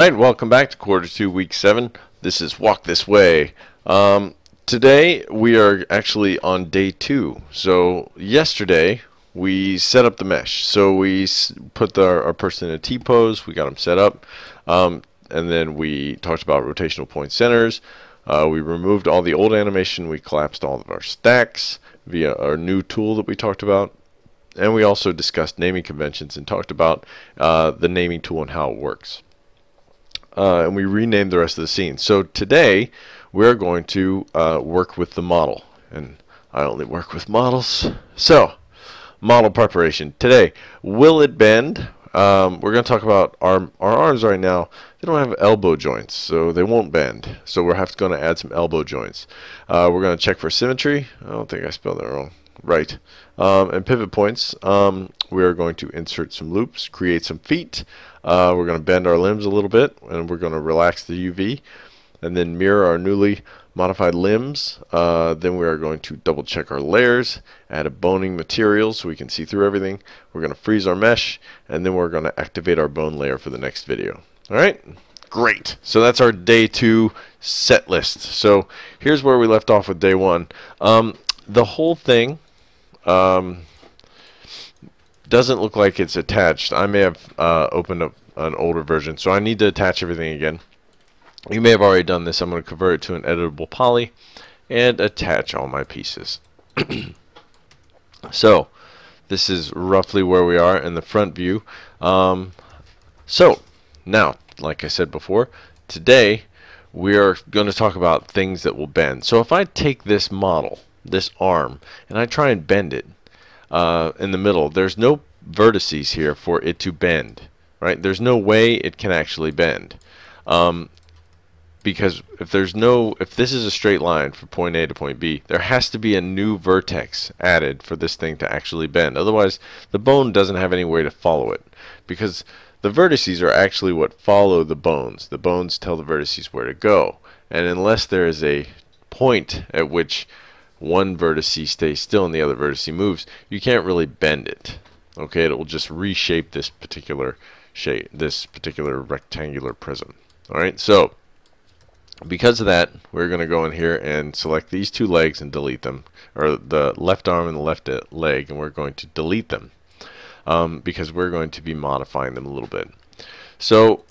Alright, welcome back to Q2 Week 7. This is Walk This Way. Today we are actually on day 2. So yesterday we set up the mesh. So we put our person in a T-pose, we got him set up, and then we talked about rotational point centers. We removed all the old animation, we collapsed all of our stacks via our new tool that we talked about. And we also discussed naming conventions and talked about the naming tool and how it works. And we renamed the rest of the scene. So today we're going to work with the model, and I only work with models. So model preparation today. Will it bend? We're going to talk about our arms right now. They don't have elbow joints, so they won't bend. So we're going to add some elbow joints. We're going to check for symmetry. I don't think I spelled that wrong. Right. And pivot points. We are going to insert some loops, create some feet. We're going to bend our limbs a little bit, and we're going to relax the UV, and then mirror our newly modified limbs. Then we are going to double check our layers, add a boning material so we can see through everything. We're going to freeze our mesh, and then we're going to activate our bone layer for the next video. Alright? Great. So that's our day 2 set list. So here's where we left off with day 1. The whole thing doesn't look like it's attached. I may have opened up an older version, so I need to attach everything again. You may have already done this. I'm going to convert it to an editable poly and attach all my pieces. So this is roughly where we are in the front view. So now, like I said before, today we are going to talk about things that will bend. So if I take this model, this arm, and I try and bend it in the middle, there's no vertices here for it to bend, right? There's no way it can actually bend, because if this is a straight line from point A to point B, there has to be a new vertex added for this thing to actually bend. Otherwise, the bone doesn't have any way to follow it, because the vertices are actually what follow the bones. The bones tell the vertices where to go, and unless there is a point at which one vertex stays still and the other vertex moves, you can't really bend it. Okay, it will just reshape this particular shape, this particular rectangular prism. Alright, so because of that, we're going to go in here and select these two legs and delete them, or the left arm and the left leg, and we're going to delete them because we're going to be modifying them a little bit. So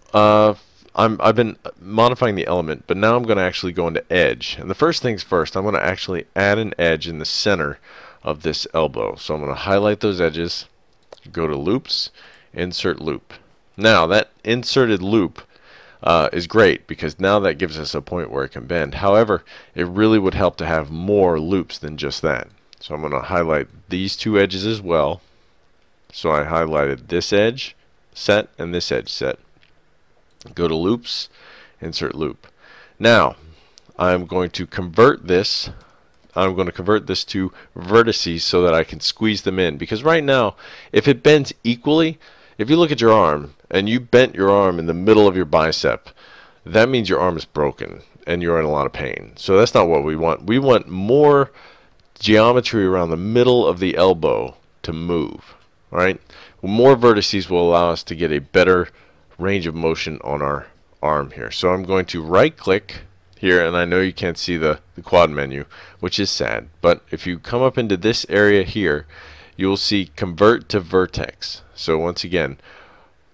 I've been modifying the element, but now I'm going to actually go into edge. And the first things first, I'm going to actually add an edge in the center of this elbow. So I'm going to highlight those edges, go to loops, insert loop. Now that inserted loop is great because now that gives us a point where it can bend. However, it really would help to have more loops than just that. So I'm going to highlight these two edges as well. So I highlighted this edge set and this edge set. Go to loops, insert loop. Now I'm going to convert this. I'm going to convert this to vertices so that I can squeeze them in, because right now if it bends equally, if you look at your arm and you bent your arm in the middle of your bicep, that means your arm is broken and you're in a lot of pain. So that's not what we want. We want more geometry around the middle of the elbow to move. Right? More vertices will allow us to get a better range of motion on our arm here. So I'm going to right click here, and I know you can't see the quad menu, which is sad, but if you come up into this area here, you will see convert to vertex. So once again,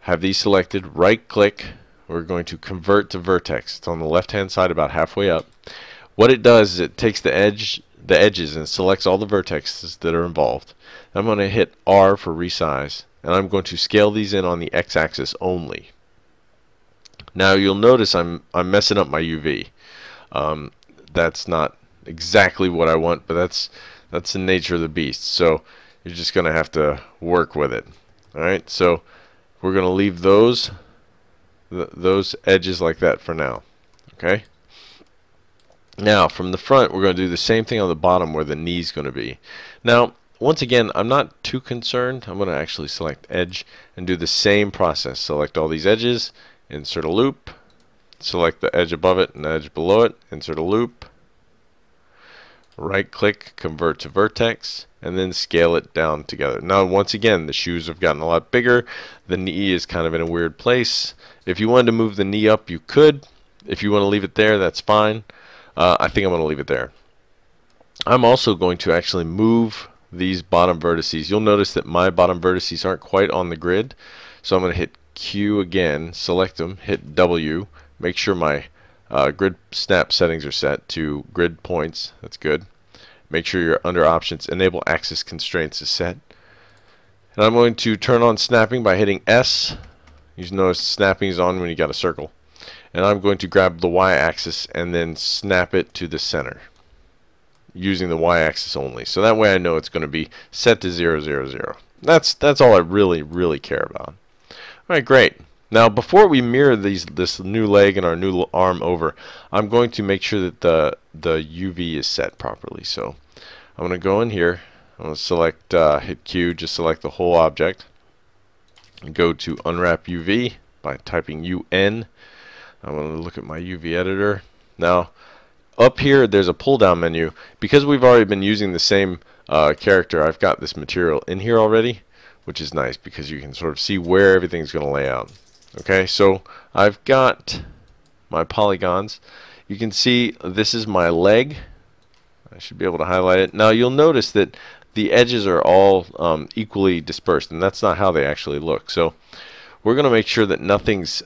have these selected, right click, we're going to convert to vertex. It's on the left hand side about halfway up. What it does is it takes the edges and selects all the vertexes that are involved. I'm going to hit R for resize, and I'm going to scale these in on the x-axis only. Now you'll notice I'm messing up my UV. That's not exactly what I want, but that's the nature of the beast. So you're just going to have to work with it. All right. So we're going to leave those edges like that for now. Okay. Now from the front, we're going to do the same thing on the bottom where the knee is going to be. Now once again, I'm not too concerned. I'm going to actually select edge and do the same process. Select all these edges, insert a loop, select the edge above it and the edge below it, insert a loop, right click, convert to vertex, and then scale it down together. Now once again, the shoes have gotten a lot bigger. The knee is kind of in a weird place. If you wanted to move the knee up, you could. If you want to leave it there, that's fine. I think I'm going to leave it there. I'm also going to actually move these bottom vertices. You'll notice that my bottom vertices aren't quite on the grid. So I'm going to hit Q again, select them, hit W, make sure my grid snap settings are set to grid points. That's good. Make sure you're under options, enable axis constraints is set. And I'm going to turn on snapping by hitting S. You notice snapping is on when you got a circle. And I'm going to grab the y-axis and then snap it to the center using the y-axis only. So that way I know it's going to be set to 0, 0, 0. That's all I really care about. Alright, great. Now before we mirror this new leg and our new arm over, I'm going to make sure that the UV is set properly. So I'm going to go in here, I'm going to select, hit Q, just select the whole object, and go to unwrap UV by typing UN. I'm going to look at my UV editor. Now up here there's a pull down menu. Because we've already been using the same character, I've got this material in here already, which is nice because you can sort of see where everything's going to lay out. Okay, so I've got my polygons. You can see this is my leg. I should be able to highlight it. Now you'll notice that the edges are all equally dispersed, and that's not how they actually look. So we're going to make sure that nothing's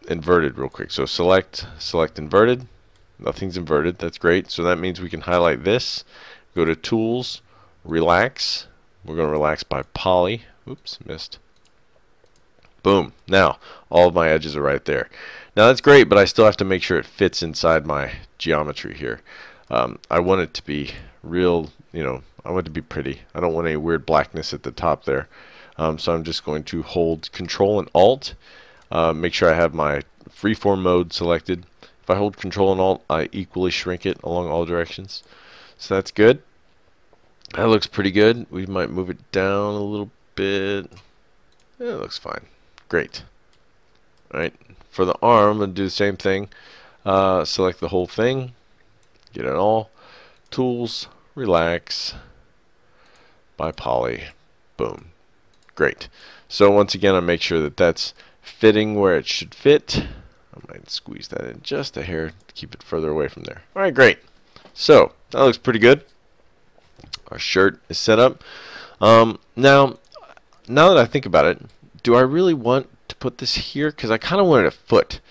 inverted real quick. So select inverted. Nothing's inverted. That's great. So that means we can highlight this, go to Tools, Relax. We're going to relax by Poly. Oops, missed. Boom. Now all of my edges are right there. Now that's great, but I still have to make sure it fits inside my geometry here. I want it to be real, I want it to be pretty. I don't want any weird blackness at the top there. So I'm just going to hold Control and Alt. Make sure I have my freeform mode selected. If I hold Control and Alt, I equally shrink it along all directions. So that's good. That looks pretty good. We might move it down a little bit. Yeah, it looks fine. Great. Alright, for the arm, I'm going to do the same thing. Select the whole thing. Get it all. Tools, Relax, by Poly. Boom. Great. So once again, I make sure that that's fitting where it should fit. I might squeeze that in just a hair to keep it further away from there. Alright, great. So, that looks pretty good. Our shirt is set up. Now that I think about it, do I really want to put this here? Because I kind of wanted a foot.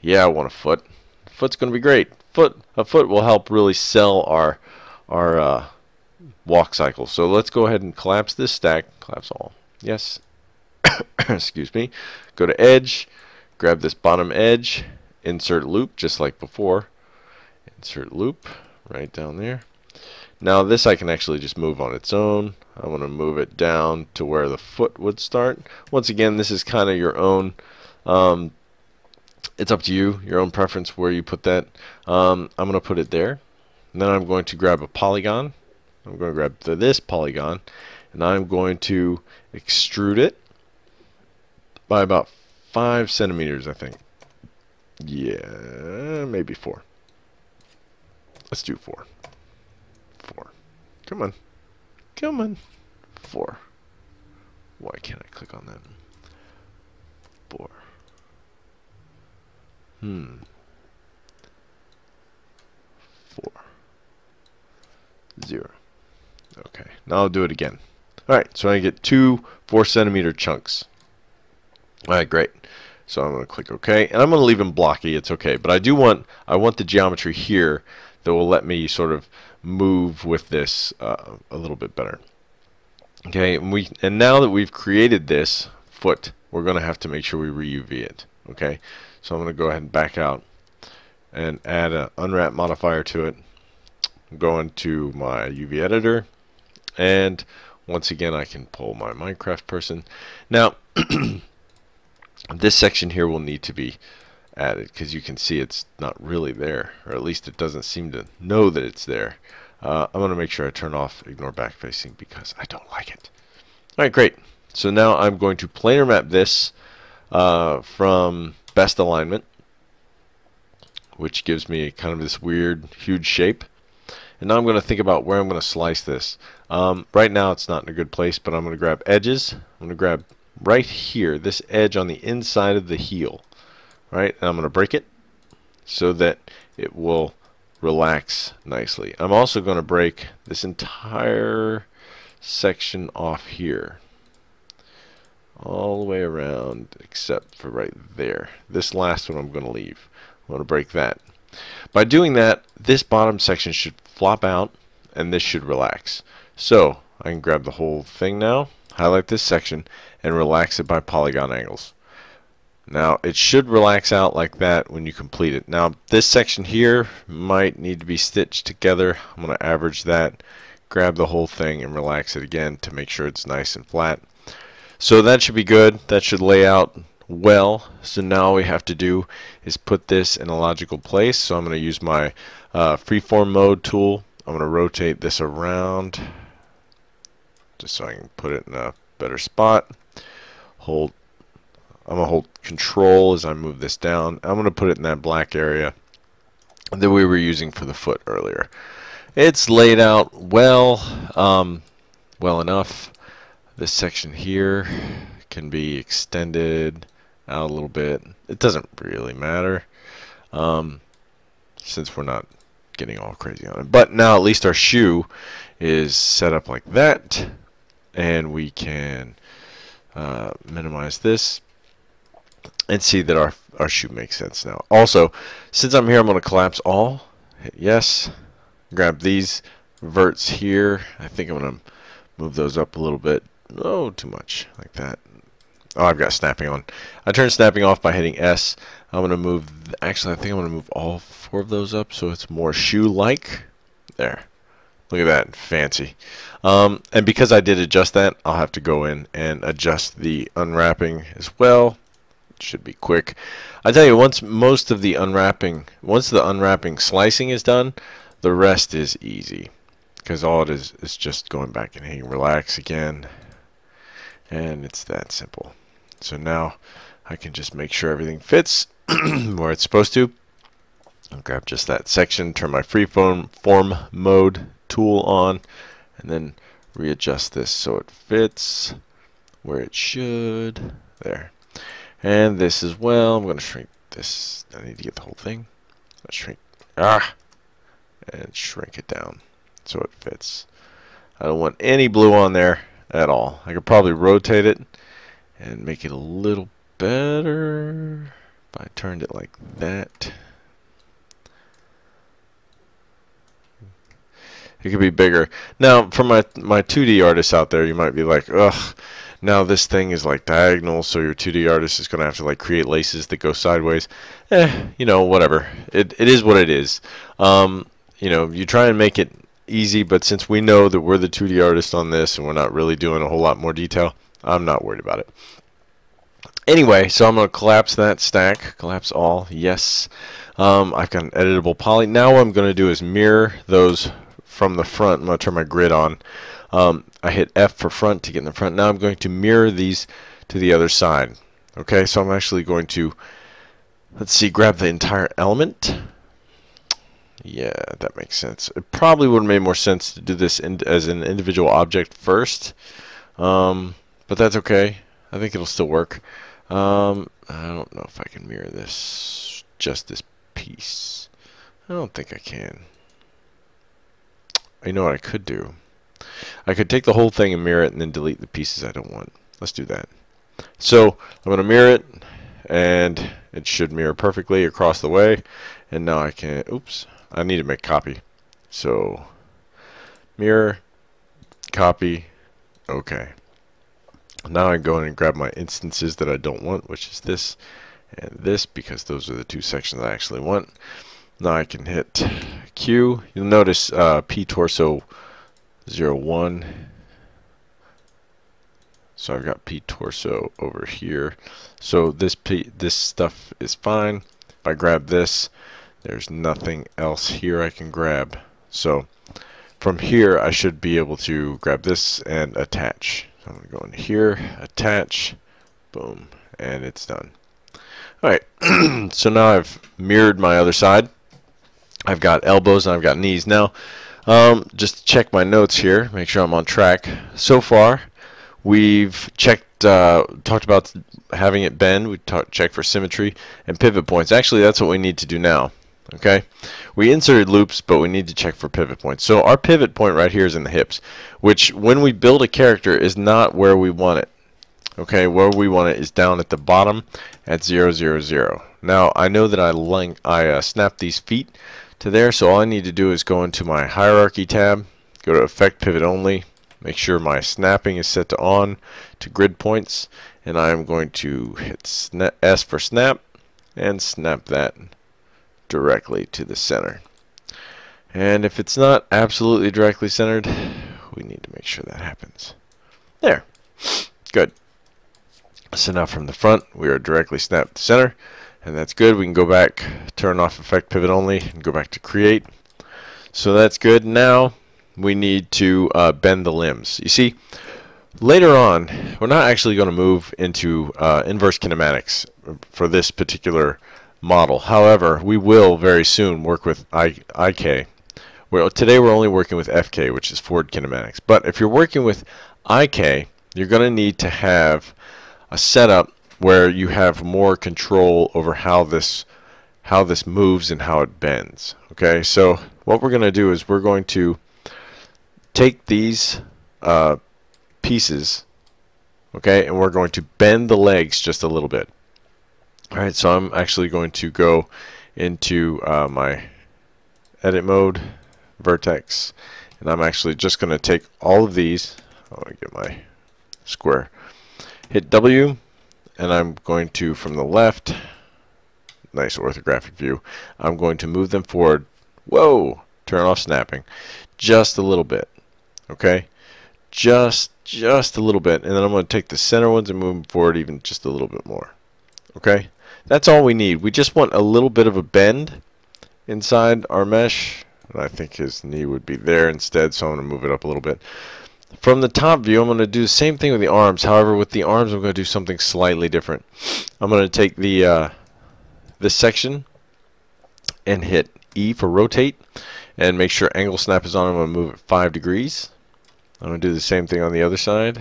Yeah, I want a foot. Foot's going to be great. A foot will help really sell our walk cycle. So let's go ahead and collapse this stack. Collapse all. Yes. Excuse me. Go to Edge. Grab this bottom edge. Insert loop, just like before. Insert loop right down there. Now this I can actually just move on its own. I want to move it down to where the foot would start. Once again, this is kind of your own, it's up to you, your own preference where you put that. I'm going to put it there. And then I'm going to grab a polygon. I'm going to grab this polygon, and I'm going to extrude it by about 5 centimeters, I think. Yeah, maybe 4. Let's do 4. 4. Come on. Come on. 4. Why can't I click on that? 4. 4. 0. Okay. Now I'll do it again. Alright, so I get 2 4-centimeter chunks. Alright, great. So I'm going to click OK, and I'm going to leave them blocky. It's okay, but I want the geometry here that will let me sort of move with this a little bit better. Okay, and now that we've created this foot, we're going to have to make sure we re-UV it. Okay, so I'm going to go ahead and back out and add an unwrap modifier to it. I'm going to my UV editor, and once again I can pull my Minecraft person. Now this section here will need to be added because you can see it's not really there, or at least it doesn't seem to know that it's there. I'm going to make sure I turn off ignore backfacing because I don't like it. Alright, great. So now I'm going to planar map this from best alignment, which gives me kind of this weird huge shape. And now I'm going to think about where I'm going to slice this. Right now it's not in a good place, but I'm going to grab edges. I'm going to grab right here, this edge on the inside of the heel. Right? And I'm going to break it so that it will relax nicely. I'm also going to break this entire section off here. All the way around except for right there. This last one I'm going to leave. I'm going to break that. By doing that, this bottom section should flop out and this should relax. So I can grab the whole thing now, highlight this section, and relax it by polygon angles. Now it should relax out like that when you complete it. Now this section here might need to be stitched together. I'm going to average that, grab the whole thing, and relax it again to make sure it's nice and flat. So that should be good. That should lay out well. So now all we have to do is put this in a logical place. So I'm going to use my freeform mode tool. I'm going to rotate this around just so I can put it in a better spot. I'm going to hold control as I move this down. I'm going to put it in that black area that we were using for the foot earlier. It's laid out well, well enough. This section here can be extended out a little bit. It doesn't really matter since we're not getting all crazy on it. But now at least our shoe is set up like that, and we can minimize this and see that our shoe makes sense now. Also, since I'm here, I'm going to collapse all. Hit yes. Grab these verts here. I think I'm going to move those up a little bit. Oh, too much, like that. Oh, I've got snapping on. I turn snapping off by hitting S. I'm going to move, actually I think I'm going to move all 4 of those up so it's more shoe-like. There. Look at that, fancy. And because I did adjust that, I'll have to go in and adjust the unwrapping as well. It should be quick. I tell you, once the unwrapping slicing is done, the rest is easy. Because all it is just going back and hitting relax again. And it's that simple. So now I can just make sure everything fits where it's supposed to. I'll grab just that section, turn my freeform mode tool on, and then readjust this so it fits where it should. There. And this as well. I'm going to shrink this. I need to get the whole thing. Let's shrink. And shrink it down so it fits. I don't want any blue on there at all. I could probably rotate it and make it a little better if I turned it like that. It could be bigger. Now, for my 2D artists out there, you might be like, ugh, now this thing is like diagonal, so your 2D artist is going to have to like create laces that go sideways. You know, whatever. It is what it is. You know, you try and make it easy, but since we know that we're the 2D artist on this and we're not really doing a whole lot more detail, I'm not worried about it. Anyway, so I'm going to collapse that stack. Collapse all. Yes. I've got an editable poly. Now what I'm going to do is mirror those from the front. I'm going to turn my grid on. I hit F for front to get in the front. Now I'm going to mirror these to the other side. Okay, so I'm actually going to, let's see, grab the entire element. Yeah, that makes sense. It probably would have made more sense to do this as an individual object first. But that's okay. I think it'll still work. I don't know if I can mirror this, just this piece. I don't think I can. You know what I could do? I could take the whole thing and mirror it and then delete the pieces I don't want. Let's do that. So I'm going to mirror it, and it should mirror perfectly across the way. And now I can, oops, I need to make copy. So mirror, copy, okay. Now I go in and grab my instances that I don't want, which is this and this, because those are the 2 sections I actually want. Now I can hit Q. You'll notice P torso 01. So I've got P torso over here. So this stuff is fine. If I grab this, there's nothing else here I can grab. So from here I should be able to grab this and attach. So I'm going to go in here, attach, boom, and it's done. Alright, so now I've mirrored my other side. I've got elbows and I've got knees. Now, Just to check my notes here, make sure I'm on track. So far, we've talked about having it bend. We checked for symmetry and pivot points. Actually, that's what we need to do now. Okay, we inserted loops, but we need to check for pivot points. So our pivot point right here is in the hips, which when we build a character is not where we want it. Okay, where we want it is down at the bottom at 0, 0, 0. Now I know that I snapped these feet to there, so all I need to do is go into my hierarchy tab, go to Effect Pivot Only, make sure my snapping is set to on to grid points, and I'm going to hit S for snap and snap that directly to the center. And if it's not absolutely directly centered, we need to make sure that happens. There. Good. So now from the front, we are directly snapped to center, and that's good. We can go back, turn off Effect Pivot Only, and go back to Create. So that's good. Now we need to bend the limbs. You see, later on, we're not actually going to move into inverse kinematics for this particular model. However, we will very soon work with IK. Well, today we're only working with FK, which is forward kinematics. But if you're working with IK, you're going to need to have a setup where you have more control over how this moves and how it bends. Okay, so what we're going to do is we're going to take these pieces, okay, and we're going to bend the legs just a little bit. Alright, so I'm actually going to go into my edit mode, vertex, and I'm actually just going to take all of these. I'll get my square. Hit W, and I'm going to, from the left, nice orthographic view, I'm going to move them forward. Whoa! Turn off snapping. Just a little bit. Okay? Just a little bit. And then I'm going to take the center ones and move them forward even just a little bit more. Okay? That's all we need. We just want a little bit of a bend inside our mesh. And I think his knee would be there instead, so I'm going to move it up a little bit. From the top view, I'm going to do the same thing with the arms. However, with the arms, I'm going to do something slightly different. I'm going to take the this section and hit E for rotate and make sure angle snap is on. I'm going to move it 5 degrees. I'm going to do the same thing on the other side.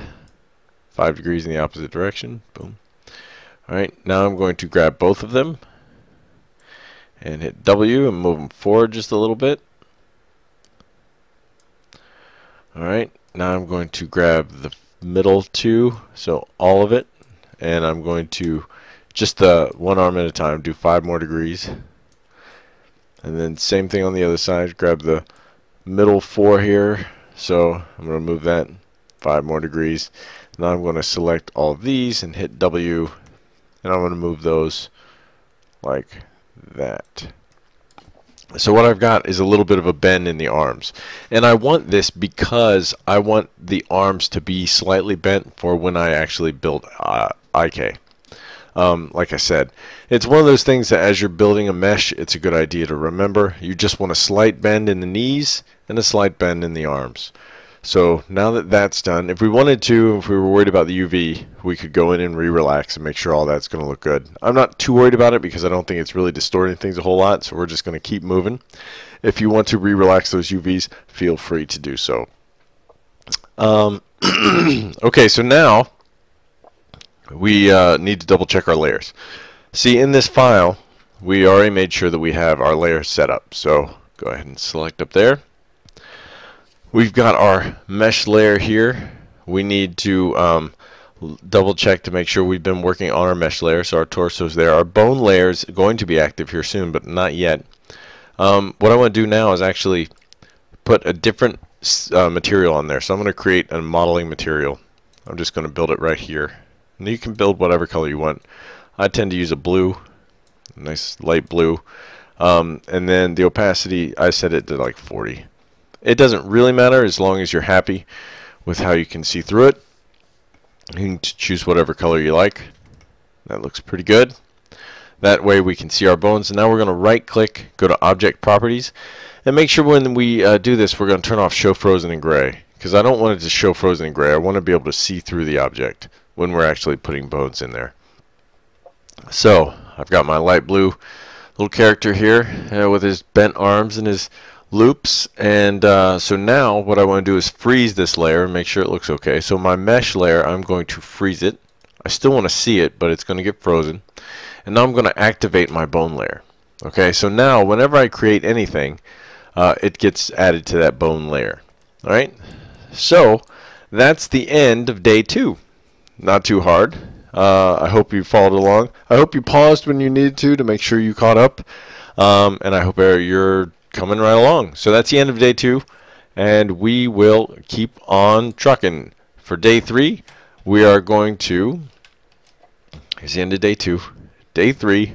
5 degrees in the opposite direction. Boom. Alright, now I'm going to grab both of them and hit W and move them forward just a little bit. Alright, now I'm going to grab the middle two, so all of it, and I'm going to just one arm at a time, do 5 more degrees. And then same thing on the other side, grab the middle 4 here, so I'm going to move that 5 more degrees. Now I'm going to select all of these and hit W, and I'm going to move those like that. So what I've got is a little bit of a bend in the arms, and I want this because I want the arms to be slightly bent for when I actually build IK. Like I said, it's one of those things that as you're building a mesh, it's a good idea to remember. You just want a slight bend in the knees and a slight bend in the arms. So now that that's done, if we wanted to, if we were worried about the UV, we could go in and re-relax and make sure all that's going to look good. I'm not too worried about it because I don't think it's really distorting things a whole lot, so we're just going to keep moving. If you want to re-relax those UVs, feel free to do so. Okay, so now we need to double check our layers. See, in this file, we already made sure that we have our layers set up. So go ahead and select up there. We've got our mesh layer here. We need to double check to make sure we've been working on our mesh layer. So our torso's there. Our bone layer is going to be active here soon, but not yet. What I want to do now is actually put a different material on there. So I'm going to create a modeling material. I'm just going to build it right here. And you can build whatever color you want. I tend to use a blue, a nice light blue. And then the opacity, I set it to like 40. It doesn't really matter as long as you're happy with how you can see through it. You can choose whatever color you like. That looks pretty good. That way we can see our bones. And now we're going to right click, go to Object Properties, and make sure when we do this we're going to turn off Show Frozen in Gray, because I don't want it to show frozen in gray. I want to be able to see through the object when we're actually putting bones in there. So I've got my light blue little character here with his bent arms and his loops, and so now what I want to do is freeze this layer and make sure it looks okay. So my mesh layer, I'm going to freeze it. I still want to see it, but it's going to get frozen. And now I'm going to activate my bone layer. Okay, so now whenever I create anything, it gets added to that bone layer. Alright, so that's the end of day 2. Not too hard. I hope you followed along. I hope you paused when you needed to make sure you caught up. And I hope you're coming right along. So that's the end of day 2, and we will keep on trucking. For day 3, we are going to, here's the end of day 2. Day 3,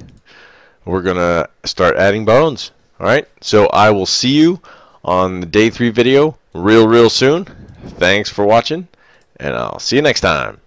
we're going to start adding bones. Alright, so I will see you on the day 3 video real soon. Thanks for watching, and I'll see you next time.